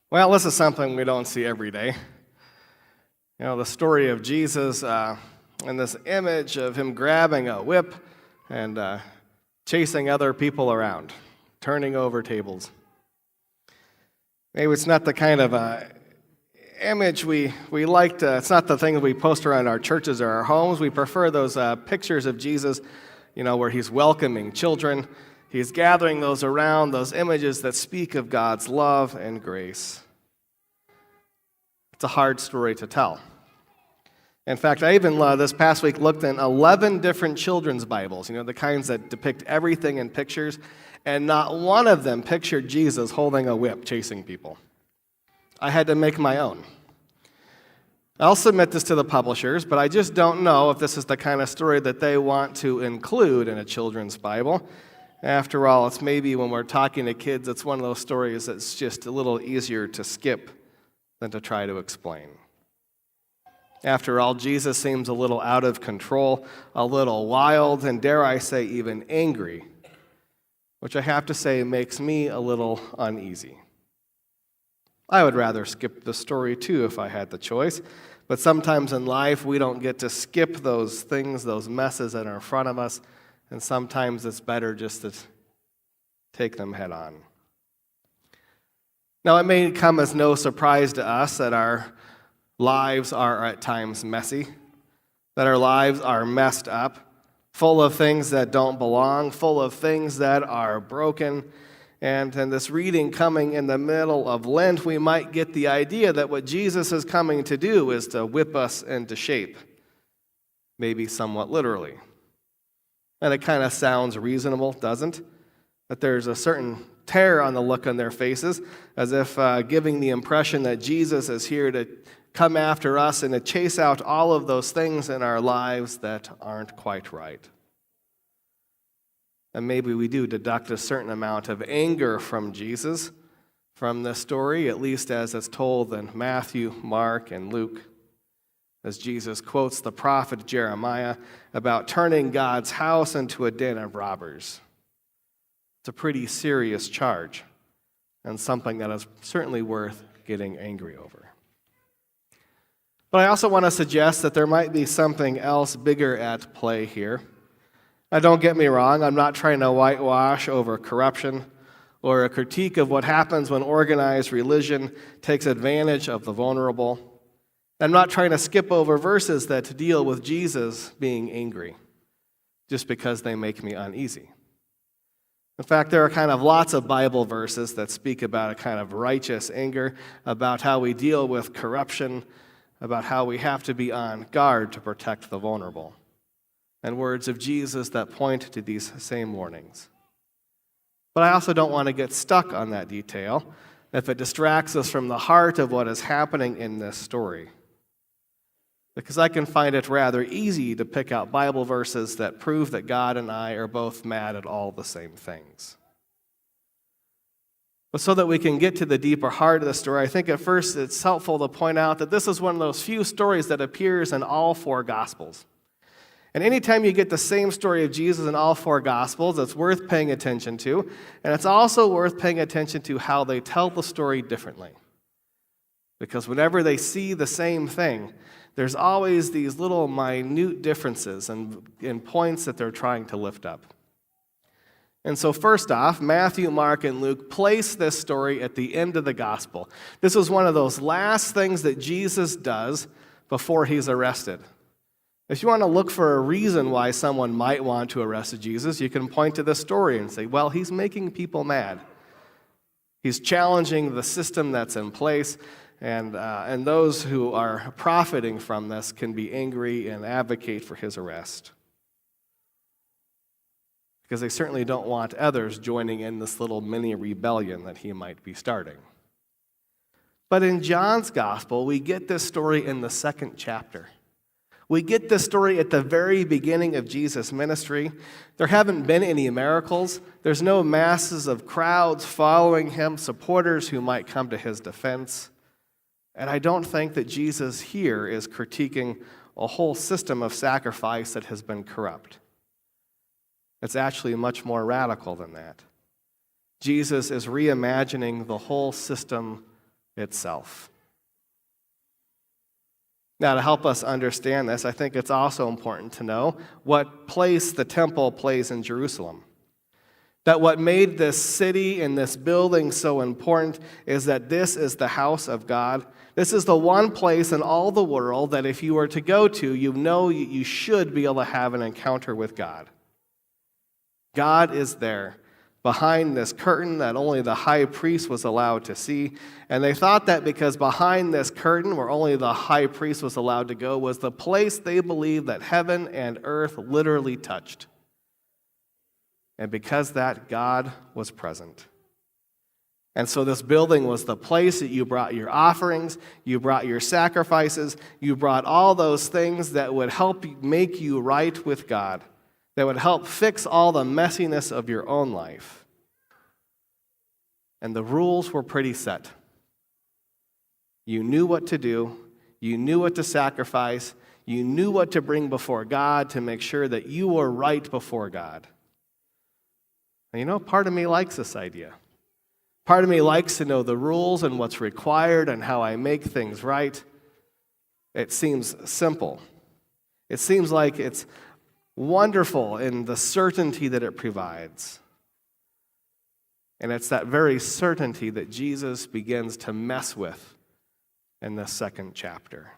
Well, this is something we don't see every day. The story of Jesus and this image of him grabbing a whip and chasing other people around, turning over tables. Maybe it's not the kind of image we like to, it's not the thing that we post around our churches or our homes. We prefer those pictures of Jesus, where he's welcoming children. He's gathering those around, those images that speak of God's love and grace. It's a hard story to tell. In fact, I even this past week looked in 11 different children's Bibles, the kinds that depict everything in pictures, and not one of them pictured Jesus holding a whip chasing people. I had to make my own. I'll submit this to the publishers, but I just don't know if this is the kind of story that they want to include in a children's Bible. After all, it's maybe when we're talking to kids, it's one of those stories that's just a little easier to skip than to try to explain. After all, Jesus seems a little out of control, a little wild, and dare I say even angry, which I have to say makes me a little uneasy. I would rather skip the story too if I had the choice, but sometimes in life we don't get to skip those things, those messes that are in front of us, and sometimes it's better just to take them head on. Now, it may come as no surprise to us that our lives are at times messy, that our lives are messed up, full of things that don't belong, full of things that are broken. And in this reading coming in the middle of Lent, we might get the idea that what Jesus is coming to do is to whip us into shape, maybe somewhat literally. And it kind of sounds reasonable, doesn't it? That there's a certain terror on the look on their faces, as if giving the impression that Jesus is here to come after us and to chase out all of those things in our lives that aren't quite right. And maybe we do deduct a certain amount of anger from Jesus from this story, at least as it's told in Matthew, Mark, and Luke, as Jesus quotes the prophet Jeremiah about turning God's house into a den of robbers. It's a pretty serious charge, and something that is certainly worth getting angry over. But I also want to suggest that there might be something else bigger at play here. Now, don't get me wrong, I'm not trying to whitewash over corruption or a critique of what happens when organized religion takes advantage of the vulnerable. I'm not trying to skip over verses that deal with Jesus being angry just because they make me uneasy. In fact, there are kind of lots of Bible verses that speak about a kind of righteous anger, about how we deal with corruption, about how we have to be on guard to protect the vulnerable, and words of Jesus that point to these same warnings. But I also don't want to get stuck on that detail if it distracts us from the heart of what is happening in this story, because I can find it rather easy to pick out Bible verses that prove that God and I are both mad at all the same things. But so that we can get to the deeper heart of the story, I think at first it's helpful to point out that this is one of those few stories that appears in all four Gospels. And anytime you get the same story of Jesus in all four Gospels, it's worth paying attention to, and it's also worth paying attention to how they tell the story differently. Because whenever they see the same thing, there's always these little minute differences and points that they're trying to lift up. And so first off, Matthew, Mark, and Luke place this story at the end of the gospel. This was one of those last things that Jesus does before he's arrested. If you want to look for a reason why someone might want to arrest Jesus, you can point to this story and say, well, he's making people mad. He's challenging the system that's in place, and those who are profiting from this can be angry and advocate for his arrest. Because they certainly don't want others joining in this little mini rebellion that he might be starting. But in John's gospel, we get this story in the second chapter. We get this story at the very beginning of Jesus' ministry. There haven't been any miracles. There's no masses of crowds following him, supporters who might come to his defense. And I don't think that Jesus here is critiquing a whole system of sacrifice that has been corrupt. It's actually much more radical than that. Jesus is reimagining the whole system itself. Now, to help us understand this, I think it's also important to know what place the temple plays in Jerusalem. That what made this city and this building so important is that this is the house of God. This is the one place in all the world that if you were to go to, you know you should be able to have an encounter with God. God is there behind this curtain that only the high priest was allowed to see. And they thought that because behind this curtain, where only the high priest was allowed to go, was the place they believed that heaven and earth literally touched. And because that, God was present. And so this building was the place that you brought your offerings, you brought your sacrifices, you brought all those things that would help make you right with God, that would help fix all the messiness of your own life. And the rules were pretty set. You knew what to do, you knew what to sacrifice, you knew what to bring before God to make sure that you were right before God. And part of me likes this idea. Part of me likes to know the rules and what's required and how I make things right. It seems simple. It seems like it's wonderful in the certainty that it provides. And it's that very certainty that Jesus begins to mess with in the second chapter.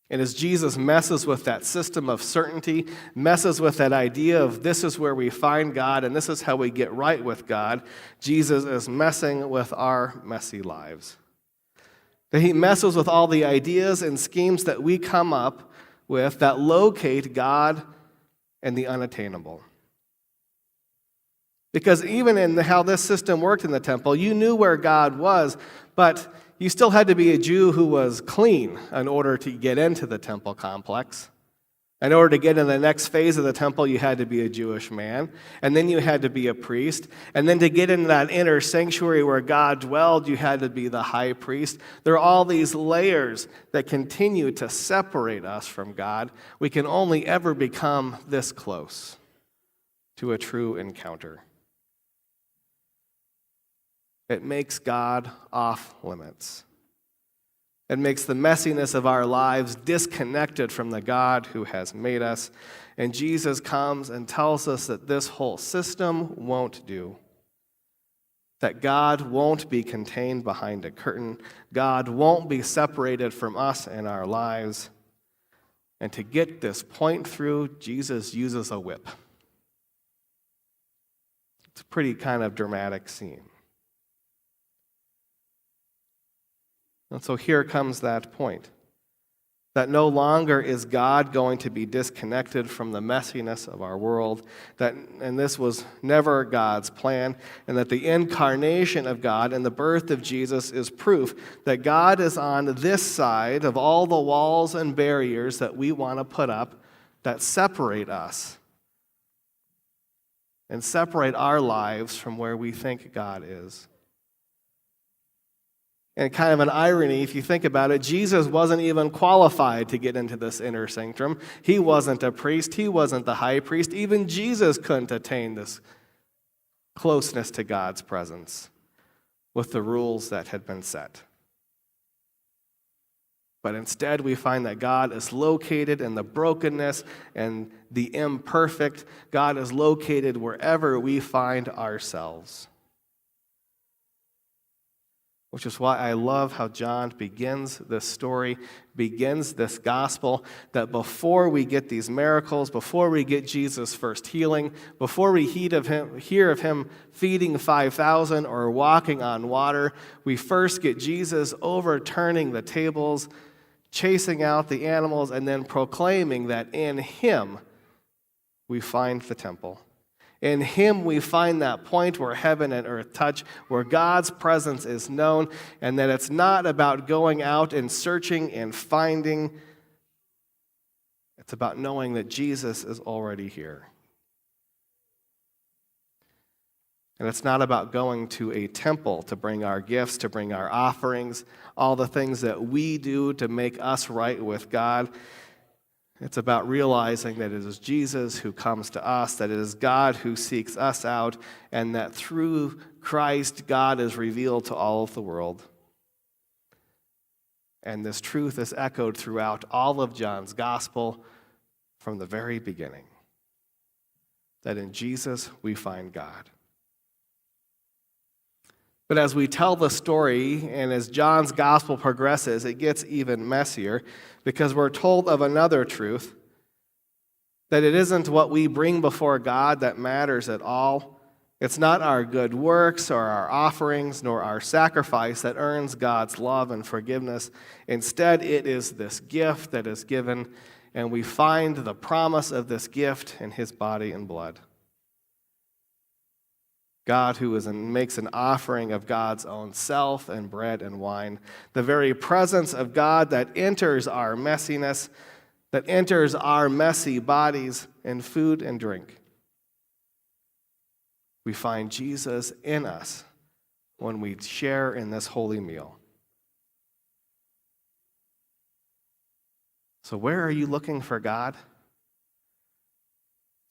And as Jesus messes with that system of certainty, messes with that idea of this is where we find God and this is how we get right with God, Jesus is messing with our messy lives. That he messes with all the ideas and schemes that we come up with that locate God and the unattainable. Because even in how this system worked in the temple, you knew where God was, but you still had to be a Jew who was clean in order to get into the temple complex. In order to get in the next phase of the temple, you had to be a Jewish man, and then you had to be a priest, and then to get into that inner sanctuary where God dwelled, you had to be the high priest. There are all these layers that continue to separate us from God. We can only ever become this close to a true encounter. It makes God off limits. It makes the messiness of our lives disconnected from the God who has made us. And Jesus comes and tells us that this whole system won't do. That God won't be contained behind a curtain. God won't be separated from us and our lives. And to get this point through, Jesus uses a whip. It's a pretty kind of dramatic scene. And so here comes that point, that no longer is God going to be disconnected from the messiness of our world, and this was never God's plan, and that the incarnation of God and the birth of Jesus is proof that God is on this side of all the walls and barriers that we want to put up that separate us and separate our lives from where we think God is. And kind of an irony, if you think about it, Jesus wasn't even qualified to get into this inner sanctum. He wasn't a priest. He wasn't the high priest. Even Jesus couldn't attain this closeness to God's presence with the rules that had been set. But instead, we find that God is located in the brokenness and the imperfect. God is located wherever we find ourselves. Which is why I love how John begins this story, begins this gospel, that before we get these miracles, before we get Jesus' first healing, before we hear of him feeding 5,000 or walking on water, we first get Jesus overturning the tables, chasing out the animals, and then proclaiming that in him we find the temple. In him we find that point where heaven and earth touch, where God's presence is known, and that it's not about going out and searching and finding. It's about knowing that Jesus is already here. And it's not about going to a temple to bring our gifts, to bring our offerings, all the things that we do to make us right with God. It's about realizing that it is Jesus who comes to us, that it is God who seeks us out, and that through Christ, God is revealed to all of the world. And this truth is echoed throughout all of John's gospel from the very beginning, that in Jesus we find God. But as we tell the story, and as John's gospel progresses, it gets even messier, because we're told of another truth, that it isn't what we bring before God that matters at all. It's not our good works or our offerings nor our sacrifice that earns God's love and forgiveness. Instead, it is this gift that is given, and we find the promise of this gift in his body and blood. God who makes an offering of God's own self and bread and wine, the very presence of God that enters our messiness, that enters our messy bodies in food and drink. We find Jesus in us when we share in this holy meal. So where are you looking for God?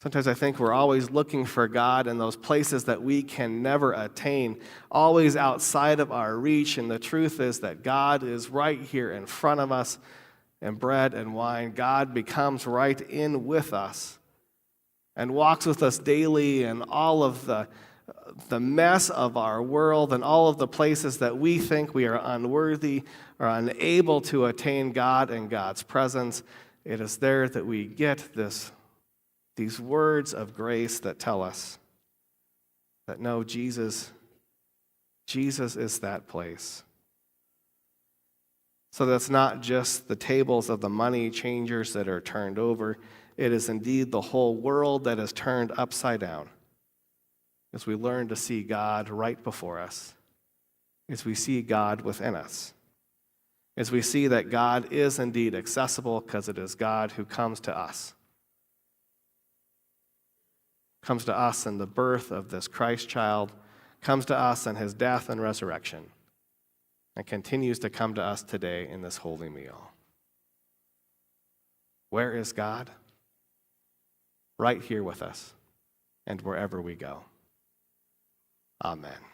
Sometimes I think we're always looking for God in those places that we can never attain, always outside of our reach. And the truth is that God is right here in front of us, and bread and wine. God becomes right in with us and walks with us daily in all of the mess of our world and all of the places that we think we are unworthy or unable to attain God and God's presence. It is there that we get these words of grace that tell us that no, Jesus is that place. So that's not just the tables of the money changers that are turned over. It is indeed the whole world that is turned upside down as we learn to see God right before us, as we see God within us, as we see that God is indeed accessible because it is God who comes to us in the birth of this Christ child, comes to us in his death and resurrection, and continues to come to us today in this holy meal. Where is God? Right here with us and wherever we go. Amen.